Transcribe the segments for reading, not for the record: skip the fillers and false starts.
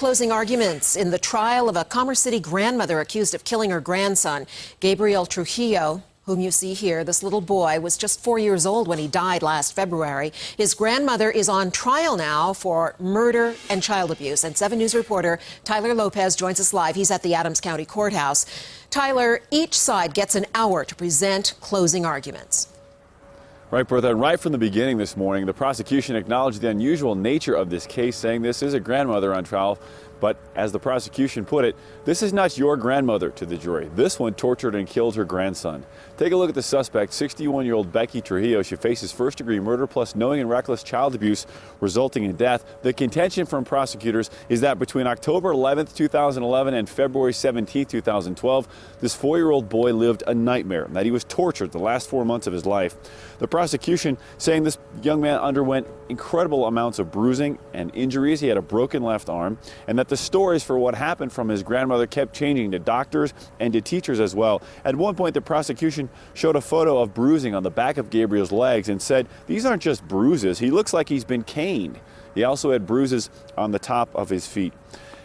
closing arguments in the trial of a Commerce City grandmother accused of killing her grandson, Gabriel Trujillo, whom you see here. This little boy was just 4 years old when he died last February. His grandmother is on trial now for murder and child abuse. And 7 News reporter Tyler Lopez joins us live. He's at the Adams County Courthouse. Tyler, each side gets an hour to present closing arguments. Right, Bertha. Right from the beginning this morning, the prosecution acknowledged the unusual nature of this case, saying this is a grandmother on trial. But as the prosecution put it, this is not your grandmother to the jury. This one tortured and killed her grandson. Take a look at the suspect, 61-year-old Becky Trujillo. She faces first-degree murder plus knowing and reckless child abuse resulting in death. The contention from prosecutors is that between October 11th, 2011 and February 17th, 2012, this 4-year-old boy lived a nightmare, and that he was tortured the last 4 months of his life. The prosecution saying this young man underwent incredible amounts of bruising and injuries. He had a broken left arm, and that the stories for what happened from his grandmother kept changing to doctors and to teachers as well. At one point, the prosecution showed a photo of bruising on the back of Gabriel's legs and said, "These aren't just bruises. He looks like he's been caned." He also had bruises on the top of his feet.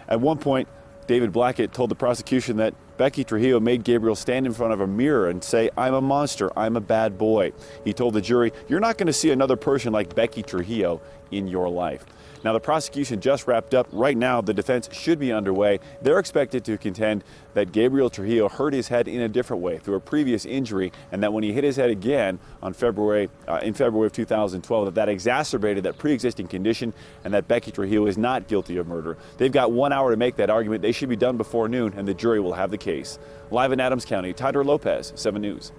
At one point, David Blackett told the prosecution that Becky Trujillo made Gabriel stand in front of a mirror and say, "I'm a monster, I'm a bad boy." He told the jury, "You're not going to see another person like Becky Trujillo in your life." Now, the prosecution just wrapped up. Right now, the defense should be underway. They're expected to contend that Gabriel Trujillo hurt his head in a different way through a previous injury, and that when he hit his head again on February of 2012, that exacerbated that pre-existing condition, and that Becky Trujillo is not guilty of murder. They've got 1 hour to make that argument. They should be done before noon, and the jury will have the case. Live in Adams County, Tyler Lopez, 7 News.